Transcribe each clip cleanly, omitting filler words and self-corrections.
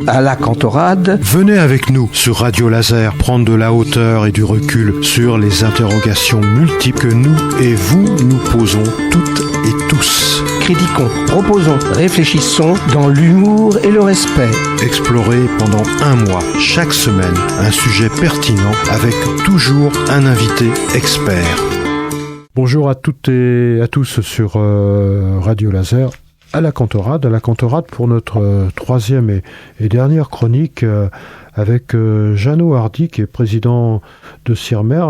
à la Cantorade. Venez avec nous sur Radio Laser prendre de la hauteur et du recul sur les interrogations multiples que nous et vous nous posons toutes et tous. Critiquons, proposons, réfléchissons dans l'humour et le respect. Explorez pendant un mois, chaque semaine, un sujet pertinent avec toujours un invité expert. Bonjour à toutes et à tous sur Radio Laser. À la Cantorade pour notre troisième et dernière chronique avec Jeannot Hardy, qui est président de Cirmer,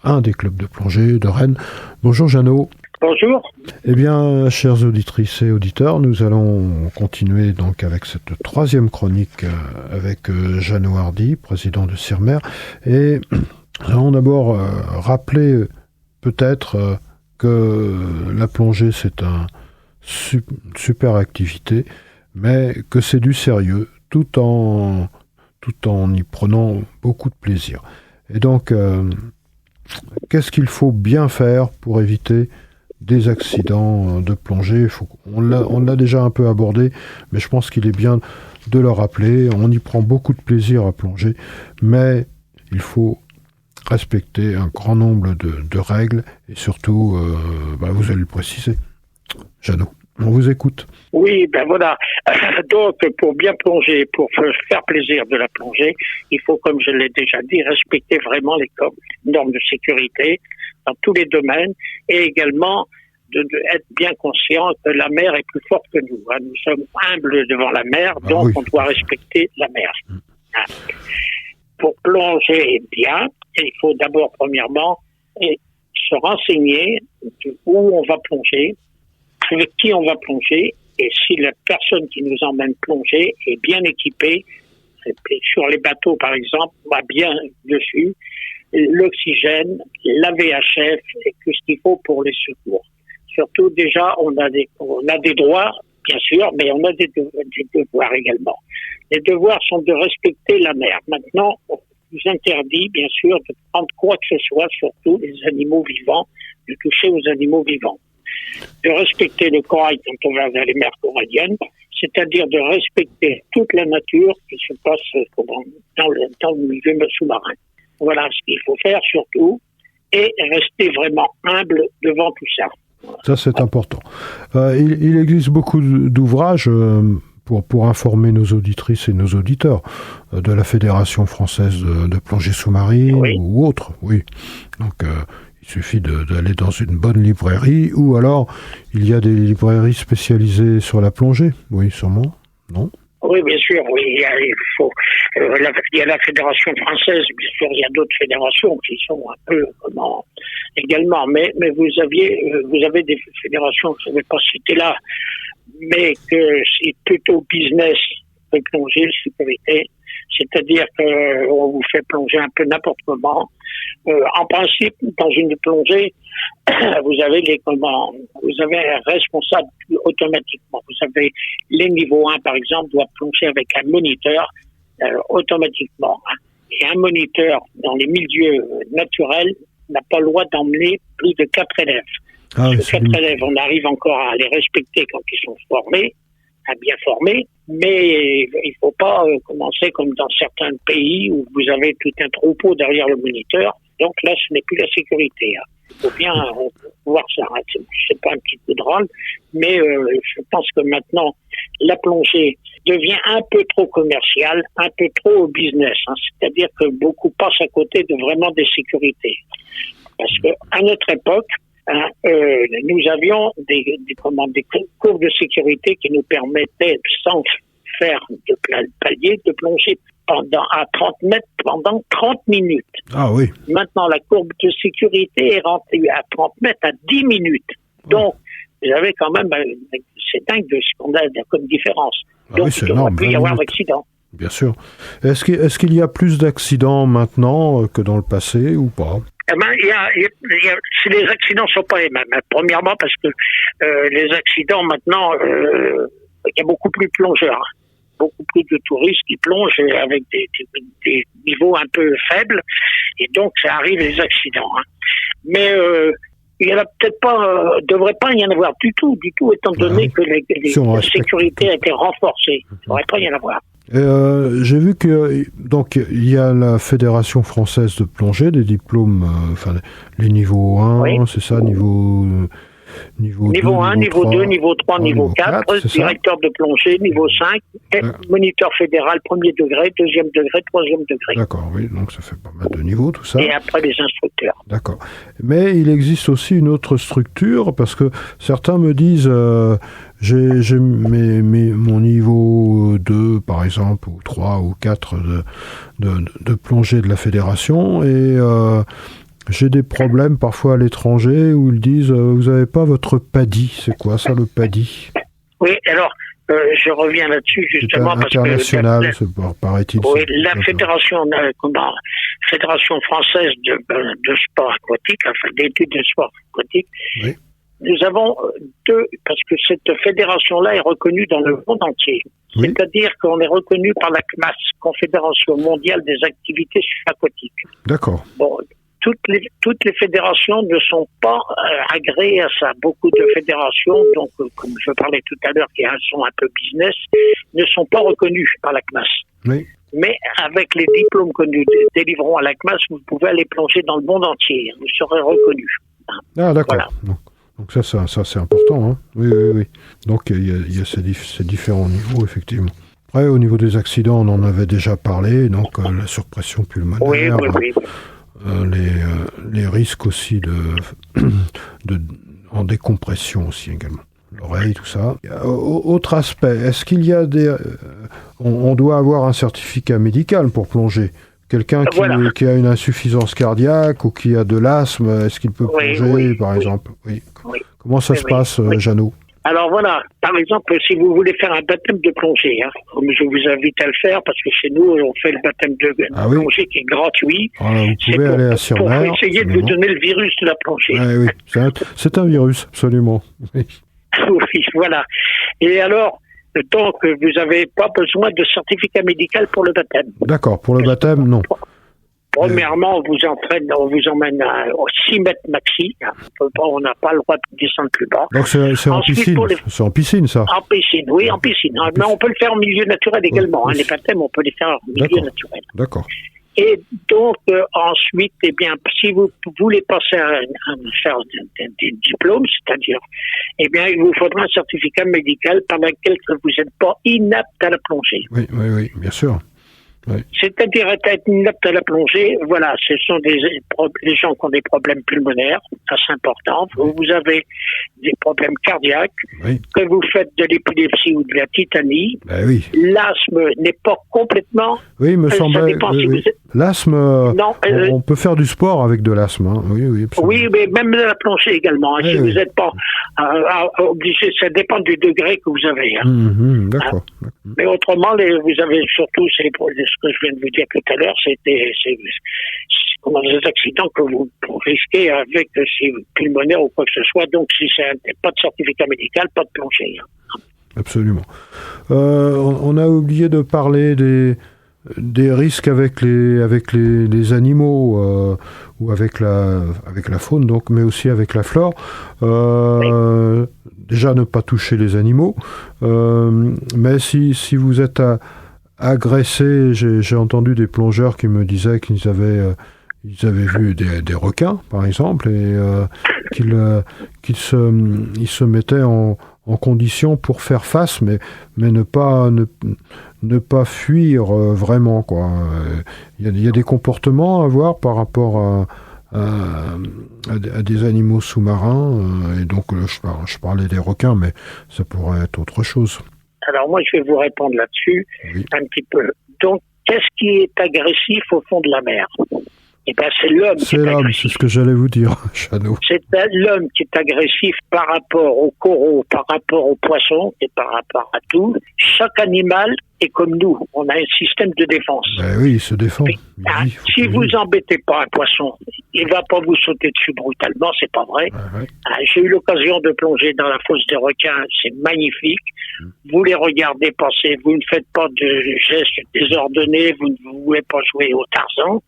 un des clubs de plongée de Rennes. Bonjour Jeannot. Bonjour. Eh bien, chères auditrices et auditeurs, nous allons continuer donc avec cette troisième chronique avec Jeannot Hardy, président de Cirmer. Et nous allons d'abord rappeler peut-être que la plongée, c'est un super activité, mais que c'est du sérieux, tout en y prenant beaucoup de plaisir. Et donc, qu'est-ce qu'il faut bien faire pour éviter des accidents de plongée? On l'a déjà un peu abordé, mais je pense qu'il est bien de le rappeler. On y prend beaucoup de plaisir à plonger, mais il faut respecter un grand nombre de règles, et surtout, vous allez le préciser. Jeannot, on vous écoute. Oui, ben voilà. Donc, pour bien plonger, pour faire plaisir de la plongée, il faut, comme je l'ai déjà dit, respecter vraiment les normes de sécurité dans tous les domaines, et également être bien conscient que la mer est plus forte que nous. Nous sommes humbles devant la mer, donc on doit respecter la mer. Pour plonger bien, il faut d'abord, premièrement, se renseigner où on va plonger, avec qui on va plonger, et si la personne qui nous emmène plonger est bien équipée, sur les bateaux par exemple, va bien dessus, l'oxygène, la VHF, et tout ce qu'il faut pour les secours. Surtout déjà, on a des droits, bien sûr, mais on a des devoirs également. Les devoirs sont de respecter la mer. Maintenant, on nous interdit, bien sûr, de prendre quoi que ce soit, surtout les animaux vivants, de toucher aux animaux vivants. De respecter le corail quand on va vers les mers coralliennes, c'est-à-dire de respecter toute la nature qui se passe dans le milieu sous-marin. Voilà ce qu'il faut faire surtout, et rester vraiment humble devant tout ça. Ça, c'est important. Il existe beaucoup d'ouvrages pour informer nos auditrices et nos auditeurs de la Fédération française de plongée sous-marine ou autre. Oui. Donc, il suffit d'aller dans une bonne librairie, ou alors il y a des librairies spécialisées sur la plongée. Oui, sûrement. Non ? Oui, bien sûr. Oui, il y a la Fédération française, bien sûr, il y a d'autres fédérations qui sont un peu également. Mais vous avez des fédérations que je ne vais pas citer là, mais que c'est plutôt business que plongée, sécurité. C'est-à-dire qu'on vous fait plonger un peu n'importe comment. En principe, dans une plongée, vous avez un responsable automatiquement. Vous avez les niveaux 1, par exemple, doit plonger avec un moniteur automatiquement. Et un moniteur, dans les milieux naturels, n'a pas le droit d'emmener plus de 4 élèves. Parce que 4 élèves, on arrive encore à les respecter quand ils sont bien formés, mais il faut pas commencer comme dans certains pays où vous avez tout un troupeau derrière le moniteur. Donc là, ce n'est plus la sécurité. Il faut bien voir ça. C'est pas un petit coup de rôle, mais je pense que maintenant, la plongée devient un peu trop commerciale, un peu trop business. C'est-à-dire que beaucoup passent à côté de vraiment des sécurités. Parce que à notre époque, nous avions des courbes de sécurité qui nous permettaient, sans faire de palier, de plonger à 30 mètres pendant 30 minutes. Ah oui. Maintenant, la courbe de sécurité est rentrée à 30 mètres à 10 minutes. Donc, vous avez quand même, c'est dingue de ce qu'on a comme différence. Donc, il ne devrait plus y avoir d'accident. Bien sûr. Est-ce qu'il y a plus d'accidents maintenant que dans le passé ou pas? Les accidents sont pas les mêmes. Premièrement, parce que les accidents maintenant, il y a beaucoup plus de plongeurs, beaucoup plus de touristes qui plongent avec des niveaux un peu faibles, et donc ça arrive les accidents. Mais il y en a peut-être pas, devrait pas y en avoir du tout, étant donné que la sécurité a été renforcée. Il ne devrait pas y en avoir. J'ai vu que donc il y a la Fédération française de plongée, des diplômes, les niveaux 1, oui. C'est ça, niveau 2, niveau 1, niveau 2, niveau 3, niveau 4, directeur de plongée, niveau 5, moniteur fédéral, premier degré, deuxième degré, troisième degré. D'accord, oui, donc ça fait pas mal de niveaux, tout ça. Et après les instructeurs. D'accord. Mais il existe aussi une autre structure, parce que certains me disent, j'ai mon niveau 2, par exemple, ou 3 ou 4 de plongée de la fédération, et j'ai des problèmes parfois à l'étranger où ils disent vous n'avez pas votre PADI. C'est quoi ça, le PADI? Oui, alors je reviens là-dessus justement parce international, paraît-il. Oui, la fédération française de sport aquatique, enfin d'études de sport aquatique. Oui. Nous avons deux, parce que cette fédération-là est reconnue dans le monde entier. Oui. C'est-à-dire qu'on est reconnu par la CMAS, Confédération mondiale des activités aquatiques. D'accord. Bon. Toutes les fédérations ne sont pas agréées à ça. Beaucoup de fédérations, donc comme je parlais tout à l'heure, qui sont un peu business, ne sont pas reconnues par la CMAS. Oui. Mais avec les diplômes que nous délivrons à la CMAS, vous pouvez aller plonger dans le monde entier. Vous serez reconnus. Ah d'accord. Voilà. Donc ça c'est important. Hein. Oui. Donc il y a ces différents niveaux, effectivement. Après, au niveau des accidents, on en avait déjà parlé. Donc la surpression pulmonaire. Oui. Les risques aussi en décompression aussi également. L'oreille, tout ça. Autre aspect, est-ce qu'il y a on doit avoir un certificat médical pour plonger? Quelqu'un qui a une insuffisance cardiaque ou qui a de l'asthme, est-ce qu'il peut plonger, par exemple? Oui. Comment ça se passe, Jeannot? Alors voilà, par exemple, si vous voulez faire un baptême de plongée, je vous invite à le faire parce que chez nous, on fait le baptême de plongée qui est gratuit. Alors, vous pouvez aller à Sur-Mer. Pour essayer de vous donner le virus de la plongée. Oui, c'est un virus, absolument. Oui, voilà. Et alors, donc, vous n'avez pas besoin de certificat médical pour le baptême. D'accord, pour le baptême, non. Premièrement, on vous emmène à 6 mètres maxi. On n'a pas le droit de descendre plus bas. Donc c'est en piscine. C'est en piscine, ça. En piscine, oui, en piscine. Mais on peut le faire en milieu naturel également. Les baptêmes, on peut les faire en milieu naturel. D'accord. Et donc, ensuite, si vous voulez passer à faire des diplômes, c'est-à-dire, il vous faudra un certificat médical par lequel vous n'êtes pas inapte à la plongée. Oui, bien sûr. Oui. C'est-à-dire être inapte à la plongée, voilà, ce sont les gens qui ont des problèmes pulmonaires, assez importants. Vous avez des problèmes cardiaques, que vous faites de l'épilepsie ou de la tétanie. L'asthme n'est pas complètement... Oui, me semble. L'asthme, on peut faire du sport avec de l'asthme. Hein. Oui, absolument. Oui, mais même la plongée également. Si vous n'êtes pas obligé, ça dépend du degré que vous avez. Hein. D'accord. Mais autrement, vous avez surtout ce que je viens de vous dire tout à l'heure, c'est des accidents que vous risquez avec pulmonaire ou quoi que ce soit. Donc, si c'est pas de certificat médical, pas de plongée. Absolument. On a oublié de parler des risques avec les animaux ou avec la faune, donc, mais aussi avec la flore. Déjà, ne pas toucher les animaux. Mais si vous êtes agressé, j'ai entendu des plongeurs qui me disaient qu'ils avaient vu des requins, par exemple, et qu'ils se mettaient en condition pour faire face, mais ne pas fuir vraiment, quoi. Il y a des comportements à avoir par rapport à des animaux sous-marins, et donc je parlais des requins, mais ça pourrait être autre chose. Alors moi, je vais vous répondre là-dessus un petit peu. Donc, qu'est-ce qui est agressif au fond de la mer? C'est l'homme qui est agressif. C'est ce que j'allais vous dire, Jeannot. C'est l'homme qui est agressif par rapport aux coraux, par rapport aux poissons et par rapport à tout. Chaque animal est comme nous. On a un système de défense. Oui, il se défend. Si vous embêtez pas un poisson, il va pas vous sauter dessus brutalement, c'est pas vrai. J'ai eu l'occasion de plonger dans la fosse des requins, c'est magnifique. Vous les regardez passer, vous ne faites pas de gestes désordonnés, vous ne voulez pas jouer au Tarzan.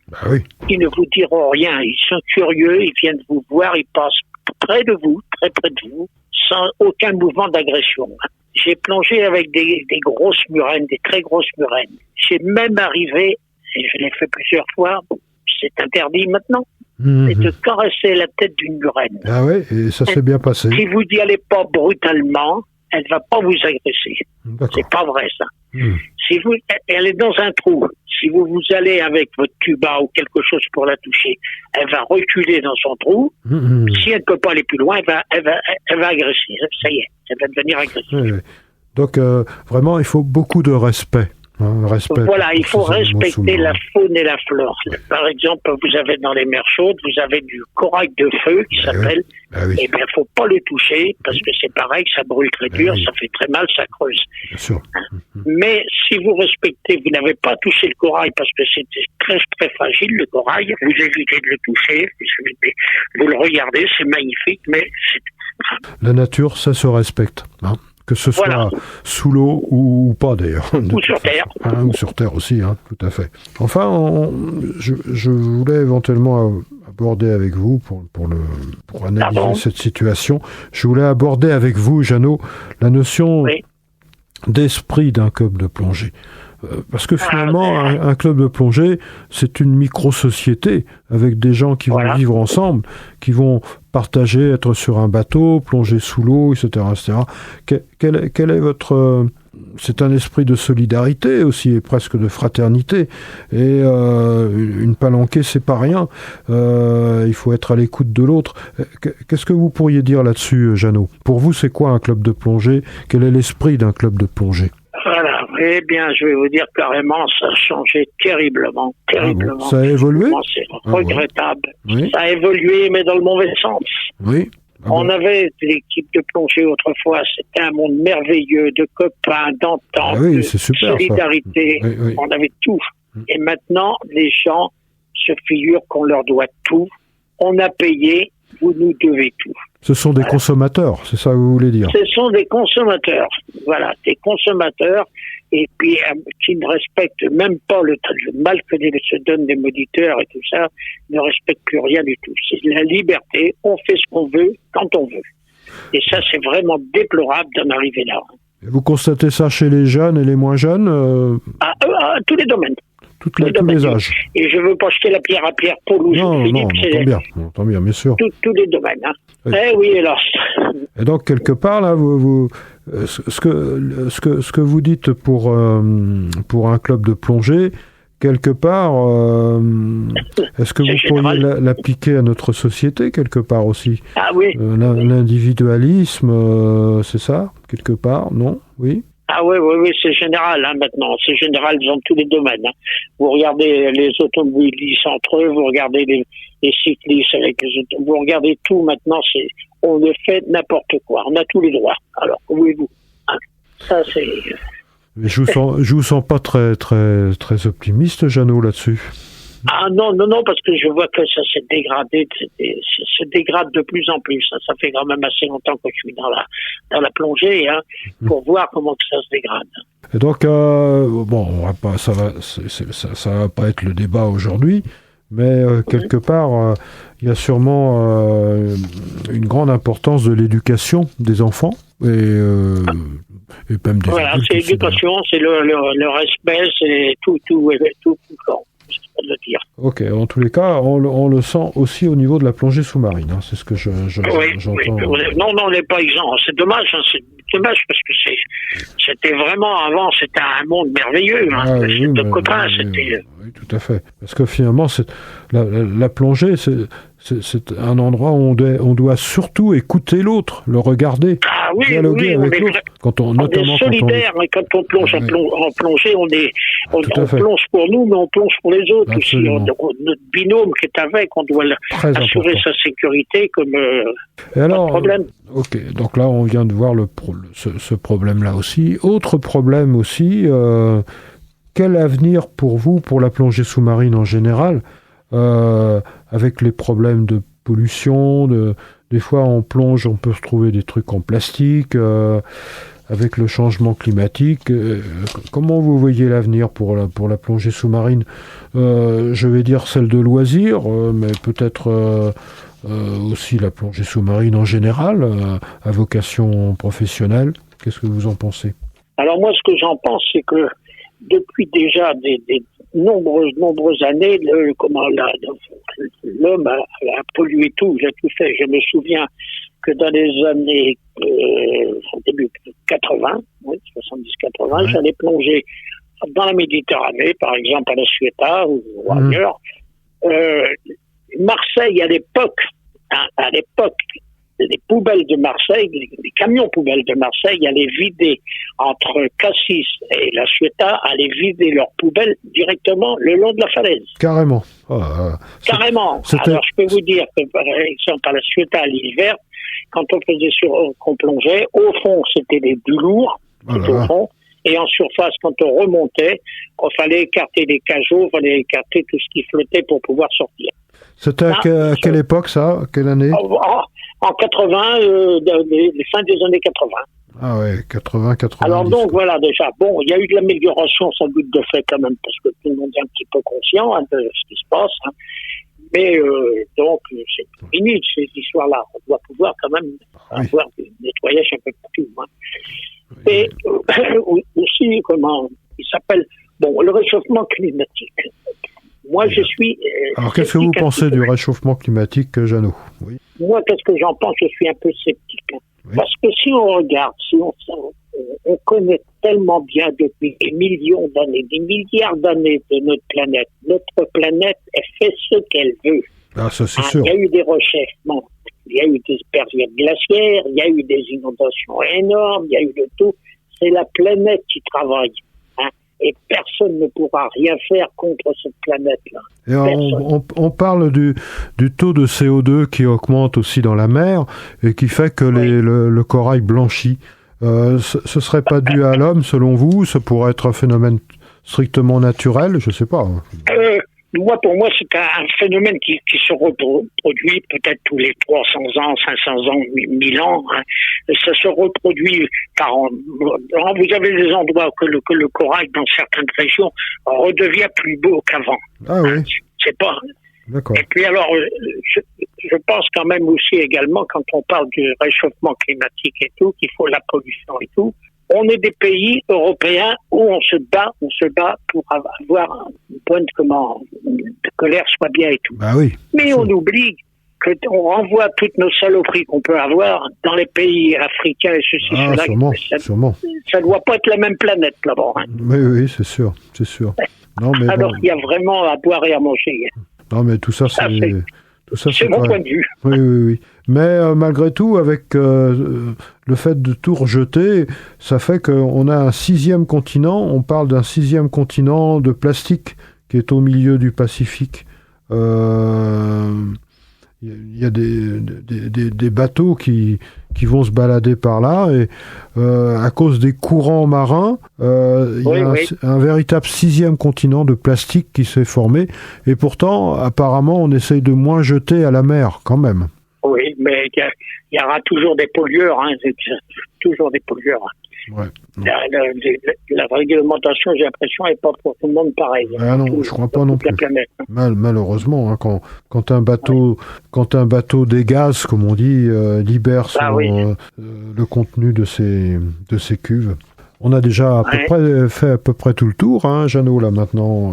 Ils ne vous diront rien, ils sont curieux, ils viennent vous voir, ils passent près de vous, très près de vous, sans aucun mouvement d'agression. J'ai plongé avec des grosses murènes, des très grosses murènes. J'ai même arrivé, et je l'ai fait plusieurs fois, c'est interdit maintenant, et de caresser la tête d'une murène. Ah ouais, et ça s'est bien passé. Si vous n'y allez pas brutalement, elle ne va pas vous agresser. D'accord. C'est pas vrai, ça. Si vous, elle est dans un trou. Si vous allez avec votre tuba ou quelque chose pour la toucher, elle va reculer dans son trou. Si elle ne peut pas aller plus loin, elle va agresser. Ça y est, elle va devenir agressive. Oui. Donc, vraiment, il faut beaucoup de respect. Respect voilà, il faut respecter la faune et la flore. Par exemple, vous avez dans les mers chaudes, vous avez du corail de feu qui s'appelle. Eh bien, il faut pas le toucher parce que c'est pareil, ça brûle très dur, ça fait très mal, ça creuse. Bien sûr. Mais si vous respectez, vous n'avez pas touché le corail parce que c'est très très fragile le corail. Vous évitez de le toucher, vous le regardez, c'est magnifique, mais c'est... La nature, ça se respecte. Que ce soit sous l'eau ou pas d'ailleurs. Ou sur Terre. Ou sur Terre aussi, tout à fait. Enfin, je voulais éventuellement aborder avec vous, pour analyser cette situation, je voulais aborder avec vous, Jeannot, la notion d'esprit d'un club de plongée. Parce que finalement, un club de plongée, c'est une micro-société avec des gens qui vont vivre ensemble, qui vont partager, être sur un bateau, plonger sous l'eau, etc., etc. Quel est votre... c'est un esprit de solidarité aussi, et presque de fraternité. Et une palanquée, c'est pas rien. Il faut être à l'écoute de l'autre. Qu'est-ce que vous pourriez dire là-dessus, Jeannot ? Pour vous, c'est quoi un club de plongée ? Quel est l'esprit d'un club de plongée ? Voilà, eh bien, je vais vous dire carrément, ça a changé terriblement. Bon, ça a évolué ? C'est regrettable. Ça a évolué, mais dans le mauvais sens. Oui. On avait l'équipe de plongée autrefois, c'était un monde merveilleux, de copains, d'entente, de solidarité, on avait tout. Et maintenant, les gens se figurent qu'on leur doit tout. On a payé, vous nous devez tout. Ce sont des consommateurs, c'est ça que vous voulez dire ? Ce sont des consommateurs, des consommateurs, et puis qui ne respectent même pas le mal que se donnent des moniteurs et tout ça, ne respectent plus rien du tout. C'est la liberté, on fait ce qu'on veut, quand on veut. Et ça, c'est vraiment déplorable d'en arriver là. Et vous constatez ça chez les jeunes et les moins jeunes à tous les domaines. Tous les âges. Et je ne veux pas jeter la pierre à Pierre, Paul ou Philippe. On entend bien, bien sûr. Tous les domaines. Oui, hélas. Et donc, quelque part, là, ce que vous dites pour un club de plongée, quelque part, est-ce que vous pourriez l'appliquer à notre société, quelque part aussi ? Ah oui. L'individualisme, c'est ça, quelque part, non ? Oui. Ah oui, c'est général maintenant. C'est général dans tous les domaines. Vous regardez les automobilistes entre eux, vous regardez les cyclistes avec les autos, vous regardez tout maintenant. On ne fait n'importe quoi. On a tous les droits. Alors, que voulez-vous ? Ça, c'est... Mais je vous sens pas très, très, très optimiste, Jeannot, là-dessus. Ah non, parce que je vois que ça s'est dégradé, se dégrade de plus en plus. Ça fait quand même assez longtemps que je suis dans la plongée, pour voir comment ça se dégrade. Et donc, ça va pas être le débat aujourd'hui, mais quelque part, il y a sûrement une grande importance de l'éducation des enfants et même des adultes. C'est l'éducation, c'est le respect, c'est tout de le dire. Ok, en tous les cas, on le sent aussi au niveau de la plongée sous-marine. C'est ce que j'entends. Non, on n'est pas exempt. C'est dommage, parce que c'était vraiment avant, c'était un monde merveilleux. De copains, c'était. Oui, tout à fait. Parce que finalement, la plongée, c'est un endroit où on doit surtout écouter l'autre, le regarder, dialoguer avec l'autre. On est solidaire, mais quand on plonge en plongée, on plonge pour nous, mais on plonge pour les autres aussi. Notre binôme qui est avec, on doit assurer sa sécurité comme problème. Ok, donc là, on vient de voir ce problème-là aussi. Autre problème aussi, quel avenir pour vous, pour la plongée sous-marine en général, avec les problèmes de pollution, des fois on plonge, on peut retrouver des trucs en plastique, avec le changement climatique. Comment vous voyez l'avenir pour la plongée sous-marine ? Je vais dire celle de loisirs, mais peut-être aussi la plongée sous-marine en général, à vocation professionnelle. Qu'est-ce que vous en pensez? Alors moi, ce que j'en pense, c'est que depuis déjà des nombreuses années, l'homme a pollué tout, il a tout fait. Je me souviens que dans les années début 80, 70-80, j'allais plonger dans la Méditerranée, par exemple à la Ceuta ou ailleurs. Marseille, à l'époque, les poubelles de Marseille, les camions poubelles de Marseille allaient vider entre Cassis et la Ceuta, allaient vider leurs poubelles directement le long de la falaise. Carrément. Carrément. Alors je peux vous dire que par exemple à la Ceuta, à l'île verte, quand qu'on plongeait, au fond c'était du lourd, au fond, et en surface, quand on remontait, il fallait écarter les cajots, il fallait écarter tout ce qui flottait pour pouvoir sortir. C'était à quelle époque ça? Quelle année? En 80, les fins des années 80. Ah ouais, 80, 80. Alors donc voilà déjà, bon, il y a eu de l'amélioration sans doute de fait quand même, parce que tout le monde est un petit peu conscient de ce qui se passe. Hein. Mais donc, c'est fini ces histoires-là. On doit pouvoir quand même avoir des nettoyages un peu partout. Hein. Et aussi, comment il s'appelle, le réchauffement climatique. Moi, je suis... Alors, qu'est-ce que vous pensez du réchauffement climatique, Jeannot? Oui. Moi, qu'est-ce que j'en pense? Je suis un peu sceptique. Hein. Oui. Parce que si on regarde, on connaît tellement bien depuis des millions d'années, des milliards d'années de notre planète. Notre planète, elle fait ce qu'elle veut. Ah, ça, c'est sûr. Il y a eu des rechauffements, il y a eu des périodes glaciaires, il y a eu des inondations énormes, il y a eu de tout. C'est la planète qui travaille. Hein. Et personne ne pourra rien faire contre cette planète-là. Et on parle du taux de CO2 qui augmente aussi dans la mer et qui fait que le corail blanchit. Ce serait pas dû à l'homme, selon vous? Ce pourrait être un phénomène strictement naturel? Je sais pas. Pour moi, c'est un phénomène qui se reproduit peut-être tous les 300 ans, 500 ans, 1000 ans. Hein. Ça se reproduit par an. Vous avez des endroits que le corail, dans certaines régions, redevient plus beau qu'avant. Ah oui. C'est pas... D'accord. Et puis alors, je pense quand même aussi également, quand on parle du réchauffement climatique et tout, qu'il faut la pollution et tout, on est des pays européens où on se bat pour avoir un point de colère soit bien et tout. Bah oui. Mais on oublie qu'on renvoie toutes nos saloperies qu'on peut avoir dans les pays africains et ceci, cela. Sûrement. Ça doit pas être la même planète là-bas. Hein. Oui, c'est sûr. Non, mais alors il y a vraiment à boire et à manger. Non, mais tout ça, c'est mon point de vue. Oui. Mais malgré tout, avec le fait de tout rejeter, ça fait qu'on a un 6e continent. On parle d'un 6e continent de plastique qui est au milieu du Pacifique. Il y a des bateaux qui vont se balader par là et à cause des courants marins, il y a un véritable 6e continent de plastique qui s'est formé et pourtant, apparemment, on essaye de moins jeter à la mer quand même. Oui, mais il y aura toujours des pollueurs, hein, toujours des pollueurs. Ouais. La réglementation, j'ai l'impression, n'est pas pour tout le monde pareil. Ah non, je crois pas non plus. Malheureusement, hein, quand un bateau dégaze, comme on dit, libère le contenu de ses cuves. On a déjà fait à peu près tout le tour, hein, Jeannot, là maintenant.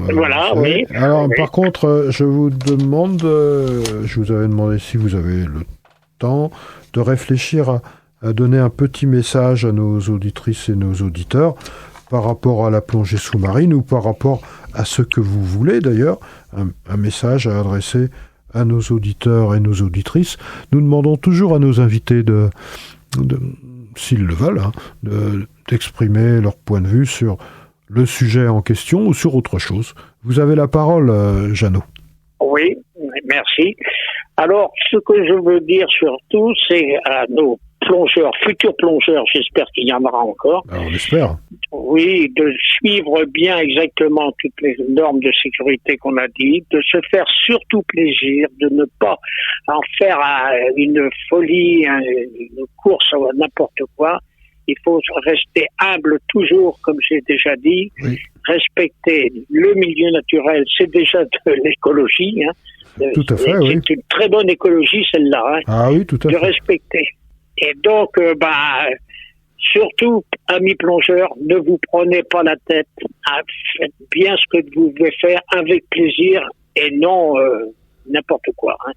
Oui. Alors, par contre, je vous demande, je vous avais demandé si vous avez le temps de réfléchir à donner un petit message à nos auditrices et nos auditeurs par rapport à la plongée sous-marine ou par rapport à ce que vous voulez d'ailleurs, un message à adresser à nos auditeurs et nos auditrices. Nous demandons toujours à nos invités s'ils le veulent, d'exprimer leur point de vue sur le sujet en question ou sur autre chose. Vous avez la parole, Jeannot. Oui, merci. Alors, ce que je veux dire surtout, c'est à nos futurs plongeurs, j'espère qu'il y en aura encore. On l'espère. Oui, de suivre bien exactement toutes les normes de sécurité qu'on a dit, de se faire surtout plaisir, de ne pas en faire une folie, une course à n'importe quoi. Il faut rester humble toujours, comme j'ai déjà dit. Oui. Respecter le milieu naturel, c'est déjà de l'écologie. Hein. Tout à fait, oui. C'est une très bonne écologie, celle-là. Hein, ah oui, tout à fait. De respecter. Et donc, Surtout, amis plongeurs, ne vous prenez pas la tête. Hein, faites bien ce que vous devez faire avec plaisir et non n'importe quoi. Hein.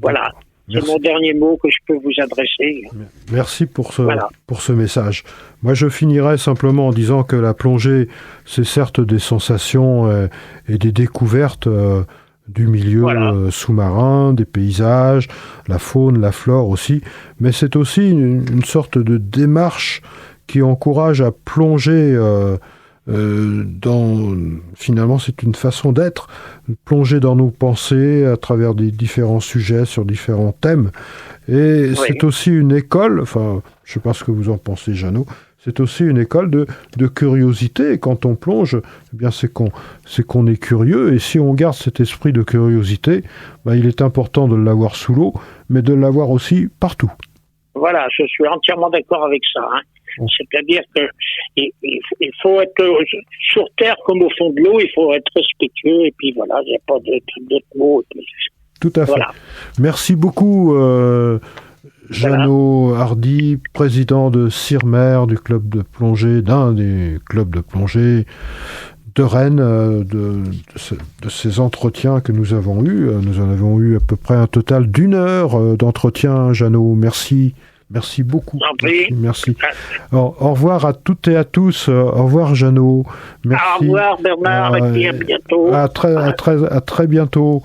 Voilà. C'est mon dernier mot que je peux vous adresser. Merci pour ce message. Moi, je finirai simplement en disant que la plongée, c'est certes des sensations et des découvertes du milieu sous-marin, des paysages, la faune, la flore aussi, mais c'est aussi une sorte de démarche qui encourage à plonger finalement, c'est une façon d'être, plonger dans nos pensées à travers des différents sujets sur différents thèmes. Et c'est aussi une école, enfin, je ne sais pas ce que vous en pensez, Jeannot, c'est aussi une école de curiosité. Et quand on plonge, eh bien, c'est qu'on est curieux. Et si on garde cet esprit de curiosité, il est important de l'avoir sous l'eau, mais de l'avoir aussi partout. Voilà, je suis entièrement d'accord avec ça. Hein. C'est-à-dire qu'il faut être sur terre comme au fond de l'eau, il faut être respectueux, et puis voilà, il n'y a pas d'autres mots. Tout à fait. Voilà. Merci beaucoup, Jeannot Hardy, président de CIRMER, du club de plongée, d'un des clubs de plongée de Rennes, de ces entretiens que nous avons eus. Nous en avons eu à peu près un total d'1 heure d'entretien, Jeannot. Merci. Merci beaucoup. Merci. Au revoir à toutes et à tous. Au revoir, Jeannot. Merci. Au revoir, Bernard, et puis à bientôt. À très bientôt.